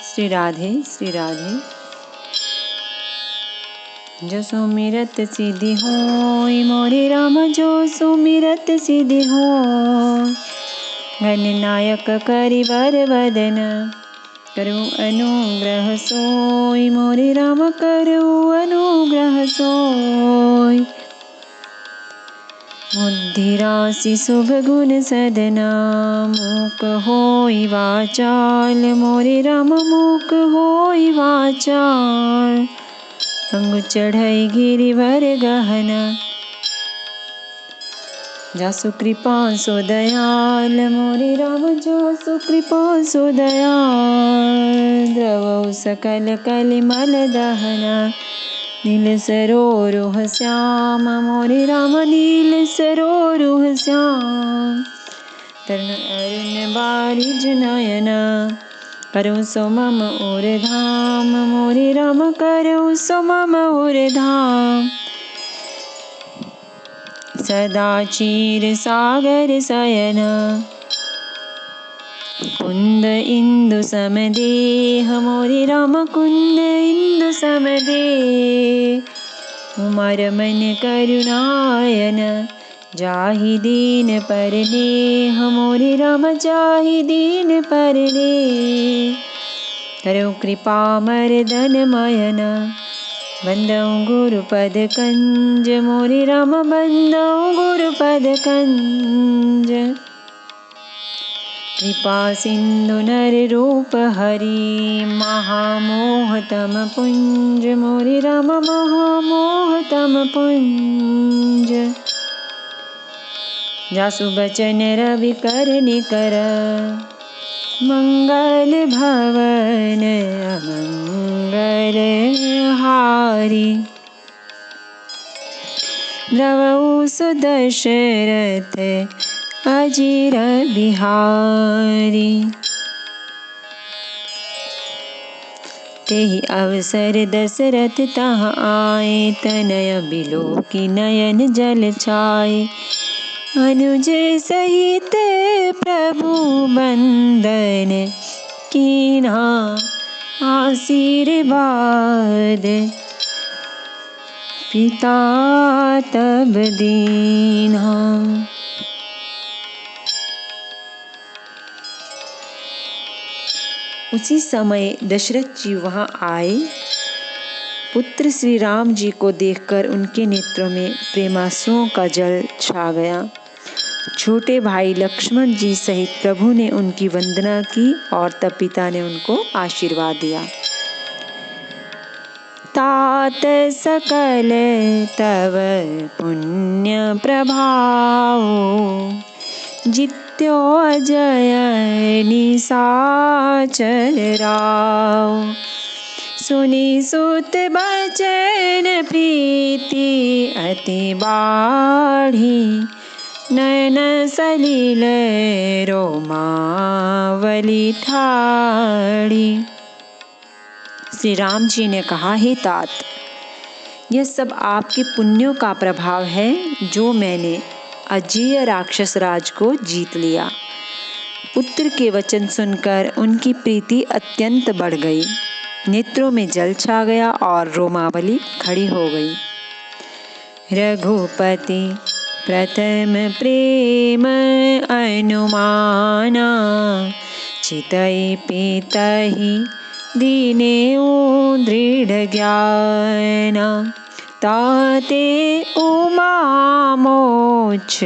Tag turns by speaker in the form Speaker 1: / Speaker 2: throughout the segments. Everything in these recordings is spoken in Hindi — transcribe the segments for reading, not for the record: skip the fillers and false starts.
Speaker 1: श्री राधे श्री राधे। जो सुमिरत सिद्धि होय मोरे राम, जो सुमिरत सिद्धि होय। गणनायक करिवर वदन, करु अनुग्रह सोय मोरे राम, करु अनुग्रह सोय। बुद्धि राशि शुभ गुण सदना, मूक होय वाचाल मोरे राम, मूक होय वाचाल। अंग चढ़ई गिरिवर गहना, जासु कृपा सो दयाल मोरे राम, जासु कृपा सो दयाल। द्रवौ सकल कलिमल दहना, नील सरोरुह श्याम मोरे राम, नील सरोरुह श्याम। तरण अरुण बारिज नयना, करौ सो मम और धाम मोरे राम, करौ सो मम और धाम। सदा क्षीर सागर शयना, कुंद इंदु समदेह मोरे राम, कुंद इंदु समदेह। उमर मन करुणायन, जाहि दीन परनेह मोरे राम, जाहि दीन परनेह। करौ कृपा मर्दन मयन, बंदौ गुरुपद कंज मोरे राम, बंदौ गुरुपद कंज। कृपा सिंधु नर रूप हरि, महामोह तम पुंज मोरे राम, महामोह तम पुंज। जासु बचन रवि कर निकर, मंगल भवन अमंगल हारी। द्रवौ सुदशरथ अजिर बिहारी। तेहि अवसर दशरथ तहाँ आए, तनय बिलोकी नयन जल छाए। अनुज सहित प्रभु बंदन, कीन्हा आशीर्वाद। पिता तब दीन्हा। उसी समय दशरथ जी वहां आए। पुत्र श्री राम जी को देखकर उनके नेत्रों में प्रेमाश्रुओं का जल छा गया। छोटे भाई लक्ष्मण जी सहित प्रभु ने उनकी वंदना की और तब पिता ने उनको आशीर्वाद दिया। तात सकल तव पुण्य प्रभाव, जित्यो अजय निशाचर राव। सुनि सुत बचन प्रीति अति बाढ़ी, नयन सलिल रोमावली ठाड़ी। श्री राम जी ने कहा, हे तात, यह सब आपके पुण्यों का प्रभाव है जो मैंने अजेय राक्षस राज को जीत लिया। पुत्र के वचन सुनकर उनकी प्रीति अत्यंत बढ़ गई, नेत्रों में जल छा गया और रोमावली खड़ी हो गई। रघुपति प्रथम प्रेम अनुमाना, चितई पितहि दीनेउ दृढ़ ज्ञाना। ताते उमा मोक्ष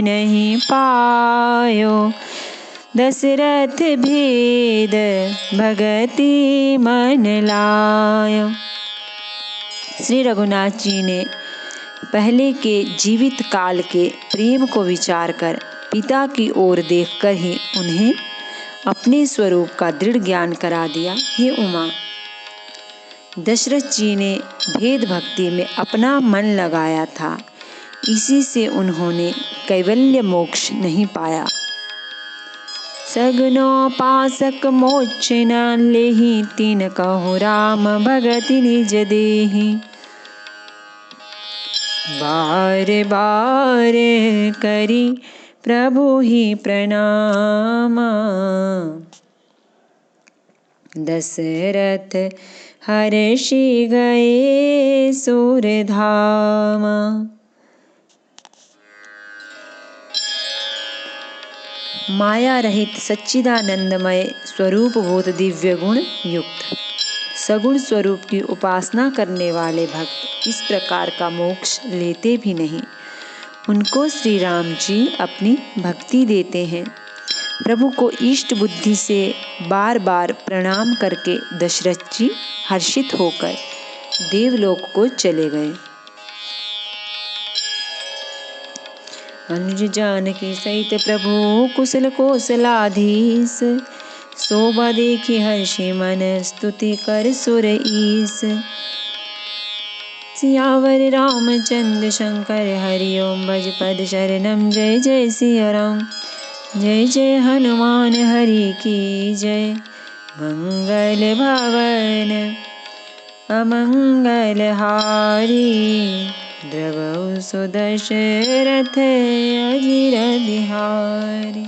Speaker 1: नहीं पायो, दशरथ भेद भगति मन लायो। श्री रघुनाथ जी ने पहले के जीवित काल के प्रेम को विचार कर पिता की ओर देखकर ही उन्हें अपने स्वरूप का दृढ़ ज्ञान करा दिया। हे उमा, दशरथ जी ने भेद भक्ति में अपना मन लगाया था, इसी से उन्होंने कैवल्य मोक्ष नहीं पाया। सगनो पासक मोक्ष न लेहि, तीन कहु राम भगति निज देहि। बार बार करी प्रभु ही प्रणामा। दशरथ हर्षि गए सूरधामा। माया रहित सच्चिदानंदमय स्वरूप भूत दिव्य गुण युक्त सगुण स्वरूप की उपासना करने वाले भक्त इस प्रकार का मोक्ष लेते भी नहीं। उनको श्री राम जी अपनी भक्ति देते हैं। प्रभु को इष्ट बुद्धि से बार बार प्रणाम करके दशरथ जी हर्षित होकर देवलोक को चले गए। अनुज जानकी सहित प्रभु कुशल कौशलाधीश। शोभा देखी हर्षि मन स्तुति कर सुर ईस। सियावर रामचंद्र शंकर हरि ओम भज पद शरणम। जय जय सिया राम जय जय हनुमान हरि की जय। मंगल भवन अमंगल हारी। द्रवहु सुदशरथ अजिर बिहारी।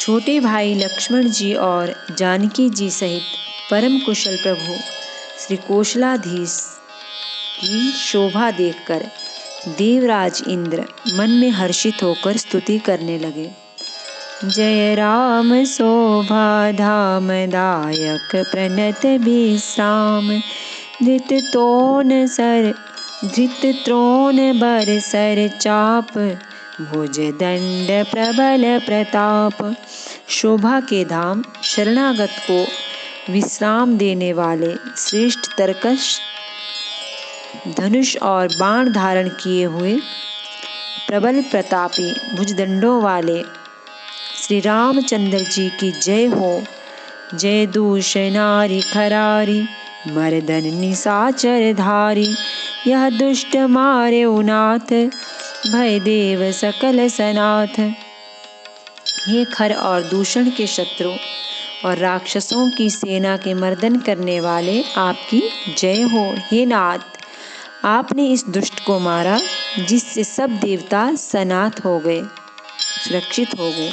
Speaker 1: छोटे भाई लक्ष्मण जी और जानकी जी सहित परम कुशल प्रभु श्री कौशलाधीश की शोभा देखकर देवराज इंद्र मन में हर्षित होकर स्तुति करने लगे। जय राम शोभा धाम दायक प्रणत विश्राम। धृत त्रोण बर सर चाप। भुज दंड प्रबल प्रताप। शोभा के धाम शरणागत को विश्राम देने वाले श्रेष्ठ तरकश धनुष और बाण धारण किए हुए प्रबल प्रतापी भुजदंडों वाले श्री रामचंद्र जी की जय हो। जय दूष नारी खरारी मर्दन निशाचर धारी। यह दुष्ट मारे उनाथ भय देव सकल सनाथ। हे खर और दूषण के शत्रु और राक्षसों की सेना के मर्दन करने वाले आपकी जय हो। हे नाथ आपने इस दुष्ट को मारा जिससे सब देवता सनाथ हो गए सुरक्षित हो गए।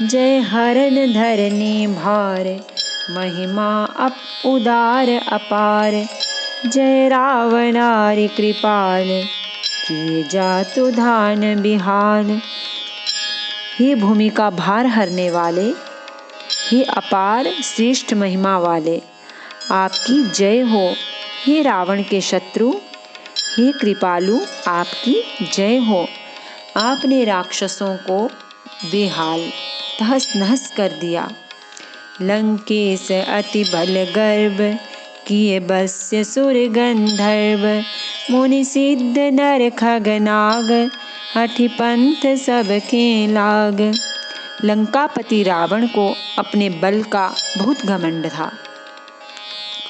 Speaker 1: जय हरण धरनी भार महिमा उदार अपार। जय रावणारि कृपाल किए जातु धान बिहाल। हे भूमि का भार हरने वाले हे अपार श्रेष्ठ महिमा वाले आपकी जय हो। हे रावण के शत्रु हे कृपालु आपकी जय हो। आपने राक्षसों को बेहाल तहस नहस कर दिया। लंकेश अति बल गर्भ किए बस्य सुर गंधर्व। मुनि सिद्ध नर खग नाग हठि पंथ सबके लाग। लंकापति रावण को अपने बल का बहुत घमंड था।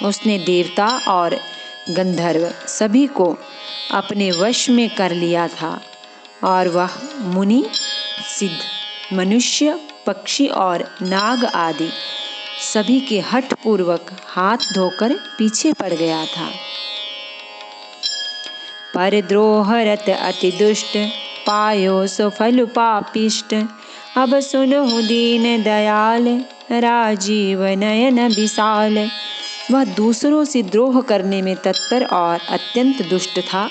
Speaker 1: उसने देवता और गंधर्व सभी को अपने वश में कर लिया था और वह मुनि सिद्ध मनुष्य पक्षी और नाग आदि सभी के हठ पूर्वक हाथ धोकर पीछे पड़ गया था। पर द्रोहरत अति दुष्ट पायो सुफल पापिष्ट। अब सुनहु दीन दयाल राजीव नयन विशाल। वह दूसरों से द्रोह करने में तत्पर और अत्यंत दुष्ट था।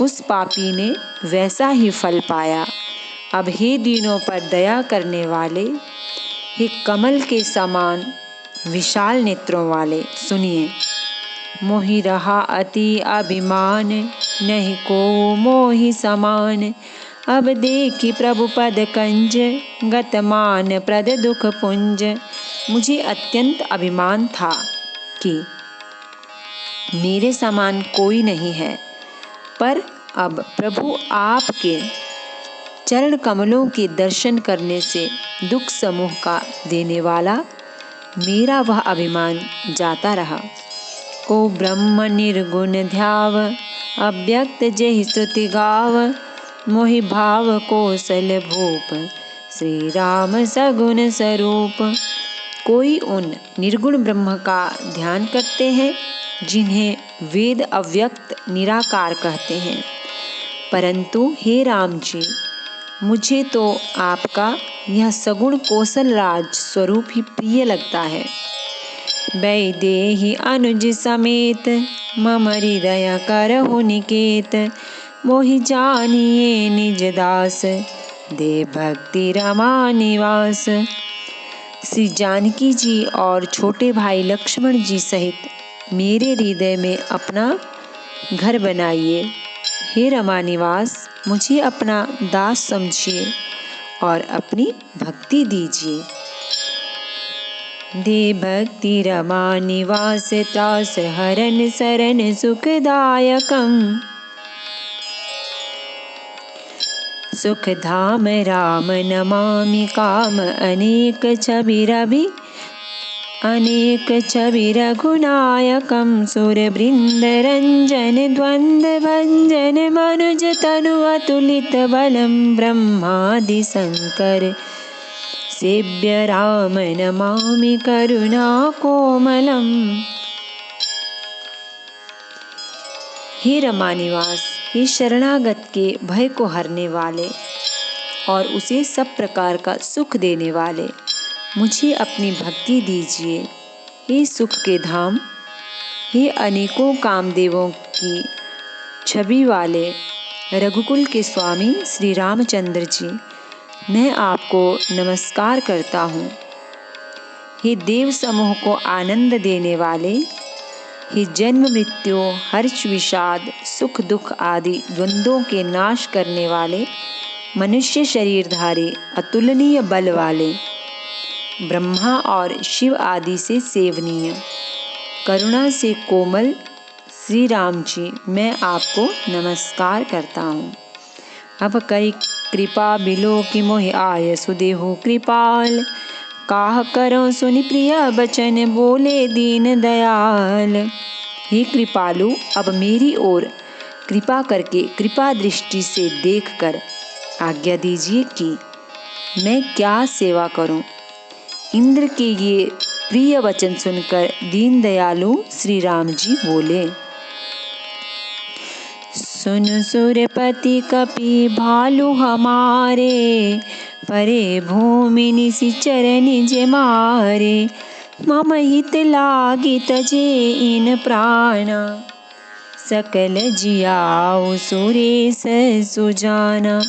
Speaker 1: उस पापी ने वैसा ही फल पाया। अब हे दीनों पर दया करने वाले हे कमल के समान विशाल नेत्रों वाले सुनिए। मोहि रहा अति अभिमान नहीं को मोहि समान। अब देखी प्रभु पद कंज गतमान प्रद दुख पुंज। मुझे अत्यंत अभिमान था कि मेरे समान कोई नहीं है, पर अब प्रभु आपके चरण कमलों के दर्शन करने से दुख समूह का देने वाला मेरा वह अभिमान जाता रहा। को ब्रह्म निर्गुण ध्याव अव्यक्त जेहि स्तुति गाव। मोहि भाव कौशल भूप श्री राम सगुण स्वरूप। कोई उन निर्गुण ब्रह्म का ध्यान करते हैं जिन्हें वेद अव्यक्त निराकार कहते हैं। परंतु हे राम जी, मुझे तो आपका यह सगुण कौशल राज स्वरूप ही प्रिय लगता है। वैदेही अनुज समेत मम हृदय करहु निकेत, मोहि जानिए निज दास दे भक्ति रमा निवास। श्री जानकी जी और छोटे भाई लक्ष्मण जी सहित मेरे हृदय में अपना घर बनाइए। हे रमा निवास, मुझे अपना दास समझिए और अपनी भक्ति दीजिए। दे भक्ति रमा निवास त्रास हरन शरण सुखदायकम, सुख धाम राम नमामि काम अनेक छवि रघुनायकम, सुर बृंद रंजन द्वंद भंजन मनुज तनु अतुलित बलम, ब्रह्मादि शंकर सेव्य राम नमामि करुणा कोमलम। हे रमानिवास, हे शरणागत के भय को हरने वाले और उसे सब प्रकार का सुख देने वाले, मुझे अपनी भक्ति दीजिए। हे सुख के धाम, हे अनेकों कामदेवों की छवि वाले रघुकुल के स्वामी श्री रामचंद्र जी, मैं आपको नमस्कार करता हूँ। हे देव समूह को आनंद देने वाले, हे जन्म मृत्यु हर्ष विषाद सुख दुख आदि द्वंद्वों के नाश करने वाले, मनुष्य शरीरधारी अतुलनीय बल वाले, ब्रह्मा और शिव आदि से सेवनीय, करुणा से कोमल श्री राम जी, मैं आपको नमस्कार करता हूँ। अब कई कृपा बिलो कि मोहि आय सुदेहु कृपाल, काह करो सुनि प्रिय बचन बोले दीन दयाल। हे कृपालु, अब मेरी ओर कृपा करके कृपा दृष्टि से देखकर आज्ञा दीजिए कि मैं क्या सेवा करूं। इंद्र के ये प्रिय वचन सुनकर दीन दयालु श्री राम जी बोले, सुन सुरपति कपि भालु हमारे, परे भूमि निशिचर निज मारे, मम हित लागी तजे इन प्राणा, सकल जियाऊ सुरेश सुजाना।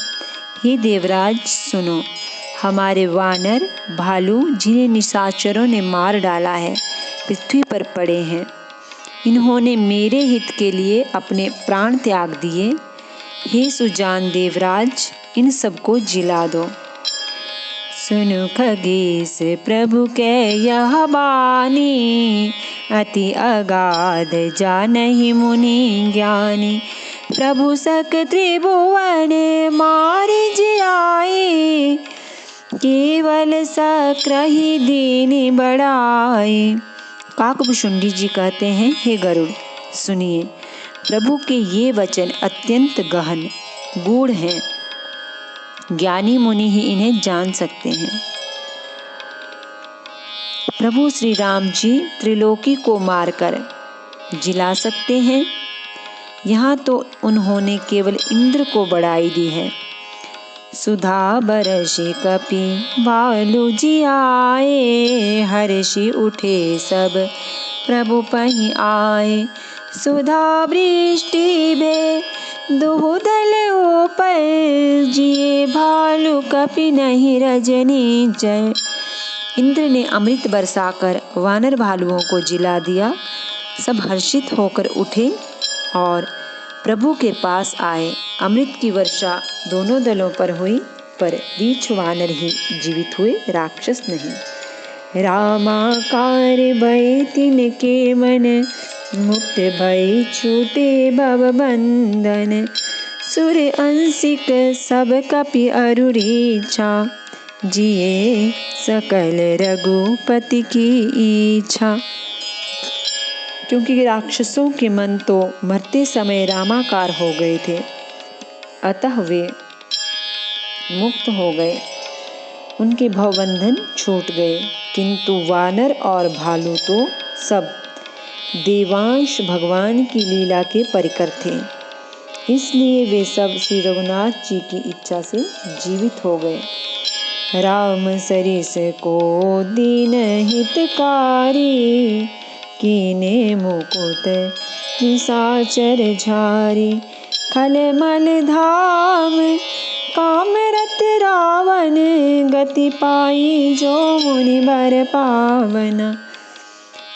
Speaker 1: हे देवराज सुनो, हमारे वानर भालू जिन्हें निशाचरों ने मार डाला है पृथ्वी पर पड़े हैं, इन्होंने मेरे हित के लिए अपने प्राण त्याग दिए। हे सुजान देवराज, इन सबको जिला दो। सुनु खगेश प्रभु के यह बानी, अति अगाध जानहि मुनि ज्ञानी, प्रभु सक त्रिभुवन मारि जियाए, केवल सक्रहि दीनि बढ़ाए। काकभुशुंडी जी कहते हैं, हे गरुड़ सुनिए, प्रभु के ये वचन अत्यंत गहन गूढ़ हैं, ज्ञानी मुनि ही इन्हें जान सकते हैं। प्रभु श्री राम जी त्रिलोकी को मारकर जिला सकते हैं। यहाँ तो उन्होंने केवल इंद्र को बड़ाई दी है। सुधा बरसी कपि भालु जियाए, हर्षि उठे सब प्रभु पहि आए, सुधा वृष्टि भे दुहुदल ऊपर, जिए भालु कपि नहीं रजनी जय। इंद्र ने अमृत बरसाकर वानर भालुओं को जिला दिया। सब हर्षित होकर उठे और प्रभु के पास आए। अमृत की वर्षा दोनों दलों पर हुई, पर रीछ वानर ही जीवित हुए, राक्षस नहीं। रामाकार भय तिनके मन, मुक्त भय छूटे भव बंधन, सुर अंशिक सब कपि अरुरीछा, जिए सकल रघुपति की इच्छा। क्योंकि राक्षसों के मन तो मरते समय रामाकार हो गए थे, अतः वे मुक्त हो गए, उनके भवबंधन छूट गए। किंतु वानर और भालू तो सब देवांश भगवान की लीला के परिकर थे, इसलिए वे सब श्री रघुनाथ जी की इच्छा से जीवित हो गए। राम सरिस को दीन हितकारी, कीने मुकुट निशाचर झारी। खलमल धाम कामरत रावण, गति पाई जो मुनि बर पावन।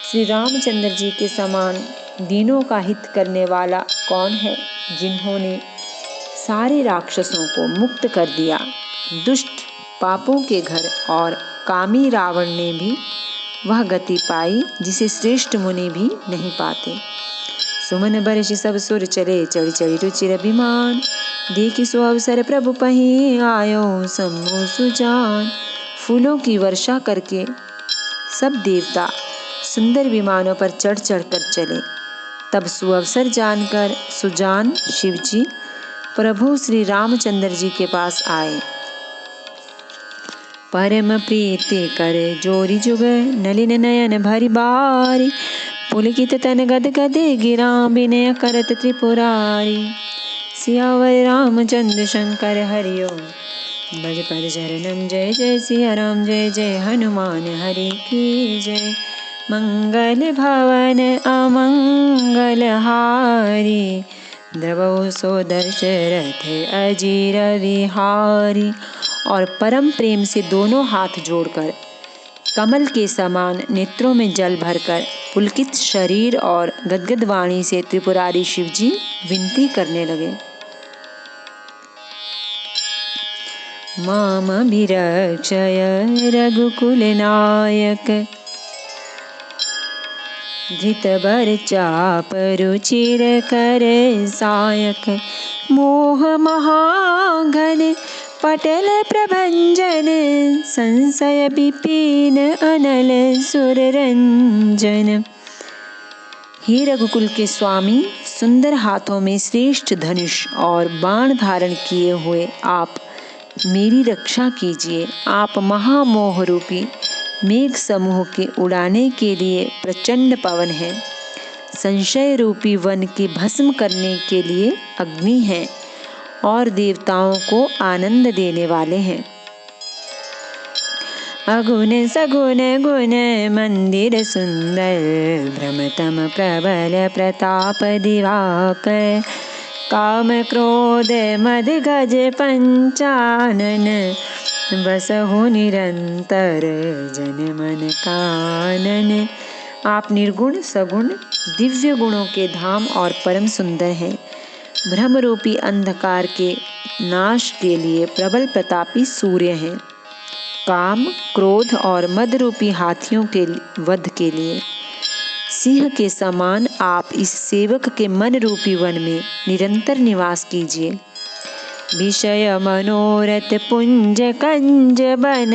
Speaker 1: श्री रामचंद्र जी के समान दीनों का हित करने वाला कौन है, जिन्होंने सारे राक्षसों को मुक्त कर दिया। दुष्ट पापों के घर और कामी रावण ने भी वह गति पाई जिसे श्रेष्ठ मुनि भी नहीं पाते। सुमन बरसि सब सुर चले, चढ़ी चढ़ी रुचिर अभिमान। देखि सो अवसर प्रभु पहीं, आयो सम्मोह सुजान। फूलों की वर्षा करके सब देवता सुंदर विमानों पर चढ़ चढ़कर चले। तब सुअवसर जानकर सुजान शिवजी प्रभु श्री रामचंद्र जी के पास आए। परम प्रीति कर जोरी जुग, नलिन नयन भरि बारी। पुलकित तन गद गदे गिरा, विनय करत त्रिपुरारी। सियावर रामचंद्र शंकर हरिओ, भज पद चरणम जय जय सिया राम, जय जय हनुमान हरि की जय। मंगल भवन अमंगल हारी, द्रवौ सो दशरथ अजीर विहारी। और परम प्रेम से दोनों हाथ जोड़कर, कमल के समान नेत्रों में जल भरकर, पुलकित शरीर और गदगद वाणी से त्रिपुरारी शिवजी विनती करने लगे। माम अभिरक्षय रघुकुल नायक, धृत बर चाप रुचिर कर सायक। मोह महाघन पटल प्रभंजन, संशय विपिन अनल सुर रंजन। हे रघुकुल के स्वामी, सुंदर हाथों में श्रेष्ठ धनुष और बाण धारण किए हुए आप मेरी रक्षा कीजिए। आप महामोह रूपी मेघ समूह के उड़ाने के लिए प्रचंड पवन हैं, संशय रूपी वन के भस्म करने के लिए अग्नि हैं और देवताओं को आनंद देने वाले हैं। अगुण सगुण गुण मंदिर सुंदर, भ्रमतम प्रबल प्रताप दिवाकर। काम क्रोध मद गज पंचानन, बसहु निरंतर जन मन कानन। आप निर्गुण सगुण दिव्य गुणों के धाम और परम सुंदर हैं। भ्रम रूपी अंधकार के नाश के लिए प्रबल प्रतापी सूर्य हैं। काम क्रोध और मद रूपी हाथियों के वध के लिए सिंह के समान आप इस सेवक के मन रूपी वन में निरंतर निवास कीजिए। विषय मनोरथ पुंज कंज बन,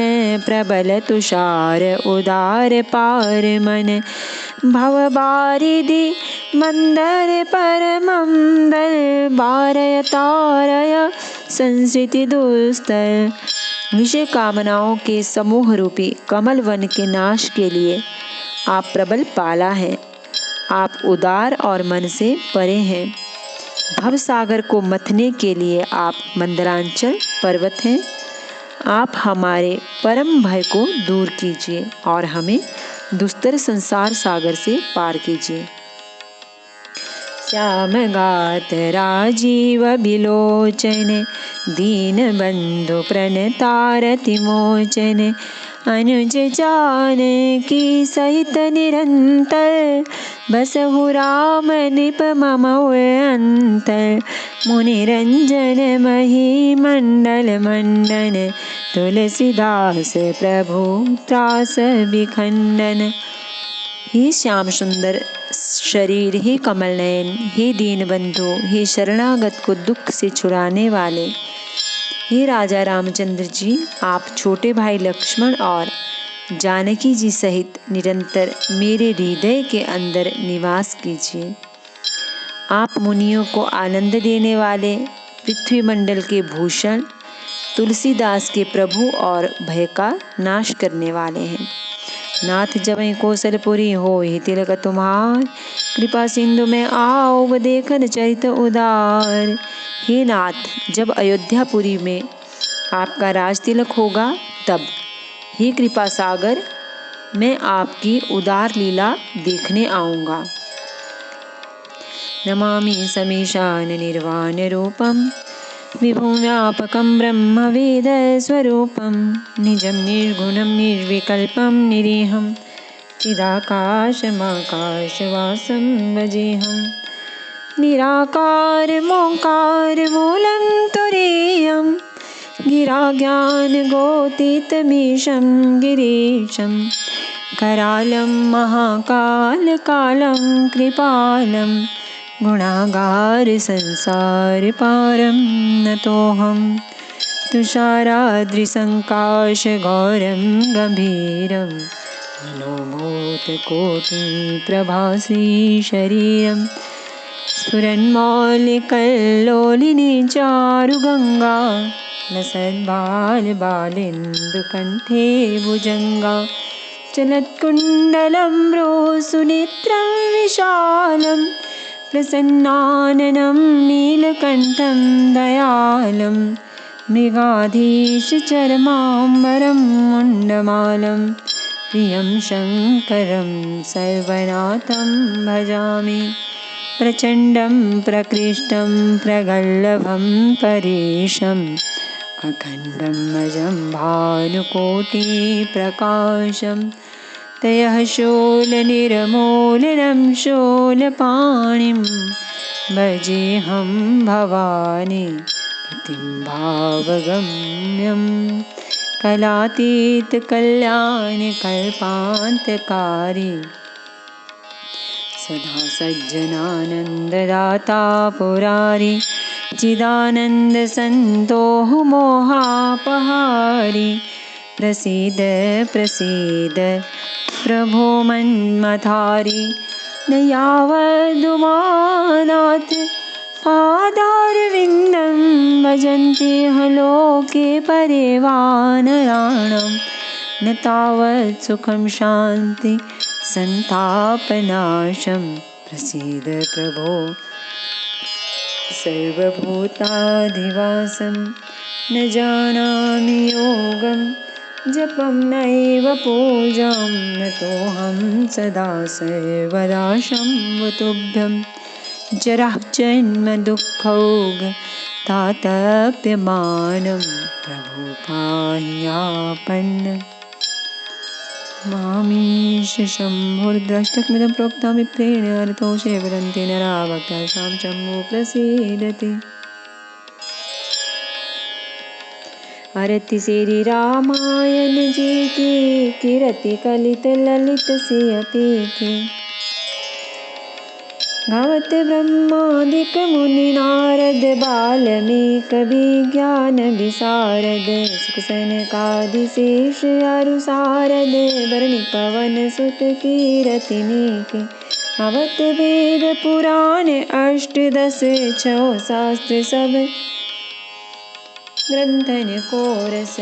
Speaker 1: प्रबल तुषार उदार पार मन। भव बारिधि मंदर परमंदर, बारय तारय संस्कृति दुस्तर। विषय कामनाओं के समूह रूपी कमल वन के नाश के लिए आप प्रबल पाला है। आप उदार और मन से परे हैं। भव सागर को मथने के लिए आप मंदरांचल पर्वत हैं। आप हमारे परम भय को दूर कीजिए और हमें दुस्तर संसार सागर से पार कीजिए। श्याम गात राजीव बिलोचन, दीन बंधु प्रणतारति मोचन। अनुज जानकी सहित निरंतर, बसहु राम निप मम अंतर। मुनि रंजन मही मंडल मंडन, तुलसीदास प्रभु त्रास विखंडन। हे श्याम सुंदर शरीर, हे कमल नयन, हे दीन बंधु, हे शरणागत को दुख से छुड़ाने वाले, हे राजा रामचंद्र जी, आप छोटे भाई लक्ष्मण और जानकी जी सहित निरंतर मेरे हृदय के अंदर निवास कीजिए। आप मुनियों को आनंद देने वाले, पृथ्वी मंडल के भूषण, तुलसीदास के प्रभु और भय का नाश करने वाले हैं। नाथ जबहि कौशलपुरी होई तिलक तुम्हार, कृपा सिंधु में आओ देखन चरित उदार। हे नाथ, जब अयोध्यापुरी में आपका राज तिलक होगा तब, हे कृपा सागर, मैं आपकी उदार लीला देखने आऊँगा। नमामि समीशान निर्वाण रूपम, विभुं व्यापकं ब्रह्मवेदस्वरूपं, निजं निर्गुणं निर्विकल्पं निरीहं, चिदाकाशमाकाशवासं भजेऽहं। निराकारमोङ्कारमूलं तुरीयं, गिराज्ञानगोतीतमीशं गिरीशं, करालं महाकालकालं कृपालं, गुणागार संसारपारं नतोऽहं। तुषाराद्रिसङ्काशगौरं गम्भीरं, मनोभूतकोटिप्रभाश्रीशरीरं, स्फुरन्मौलिकल्लोलिनी चारुगङ्गा, लसद्बालबालेन्दुकण्ठे भुजङ्गा, चलत्कुण्डलं भ्रूसुनेत्रं विशालं, प्रसन्नाननं नीलकण्ठं दयालं, मृगाधीशचर्माम्बरं मुण्डमालं, प्रियं शङ्करं सर्वनाथं भजामि। प्रचण्डं प्रकृष्टं प्रगल्भं परेशम्, अखण्डं अजं भानुकोटिप्रकाशं, तयः शूलनिर्मूलनं शूलपाणिं, भजेऽहं भवानी पतिं भावगम्यं, कलातीतकल्याणकल्पान्तकारी, सदा सज्जनानन्ददाता पुरारी, चिदानन्दसन्तोः मोहापहारी, प्रसीद प्रसीद प्रभो मन्मथारी, न यावदुमानाथ पादारविन्दं, भजन्ति लोके परिवानराणां, न तावत् सुखं शान्ति संतापनाशं। प्रसीद प्रभो सर्वभूताधिवासं, न जानामि योगं, जपं नैव पूजां, नतोऽहं सदा सर्वदा शम्भो तुभ्यं। जराः जन्म दुःखौघ तातप्यमानं, प्रभो पाहि आपन्नं मामीश शम्भुर्द्रष्टकमिदं प्रोक्तं विप्रेण, अर्थोषे वदन्ति नरा भक्तासां शम्भो प्रसीदति। आरती श्री रामायण जी की, कीरति कलित ललित सियपी की, गावत ब्रह्मादिक मुनि नारद, बाल्मीक विज्ञान विशारद, सुख सनकादिशेष अरु सारद, बरनि पवन सुत कीरतिनी के, गावत वेद पुराण अष्टदश छौ शास्त्र सब, ग्रंथन को रस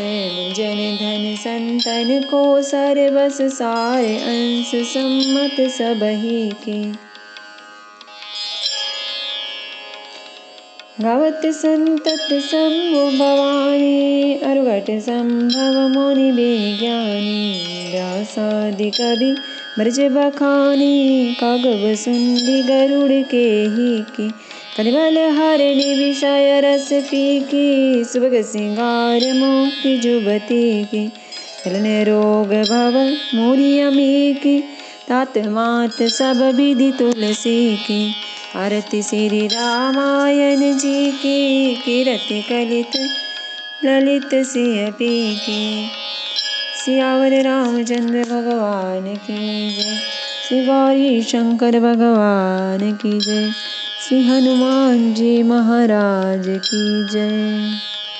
Speaker 1: जन धन संतन को, सर्वस सार अंश सम्मत सबही के, गावत संतत शंभु भवानी, अरुघट संभव मुनि विज्ञानी, व्यासादि कवि ब्रज बखानी, कागव सुंदी गरुड़ के ही की, कलिबल हरिणि विषय रस पीकी, सुभग सिंगार मुक्ति जुबती की, चलन रोग भव मूरियमी की, तात मात सब विधि तुलसी की। आरती श्री रामायण जी की, कीरति कलित ललित सियपी की, सियावर रामचंद्र भगवान की जय, श्री गौरी शंकर भगवान की जय, श्री हनुमान जी महाराज की जय।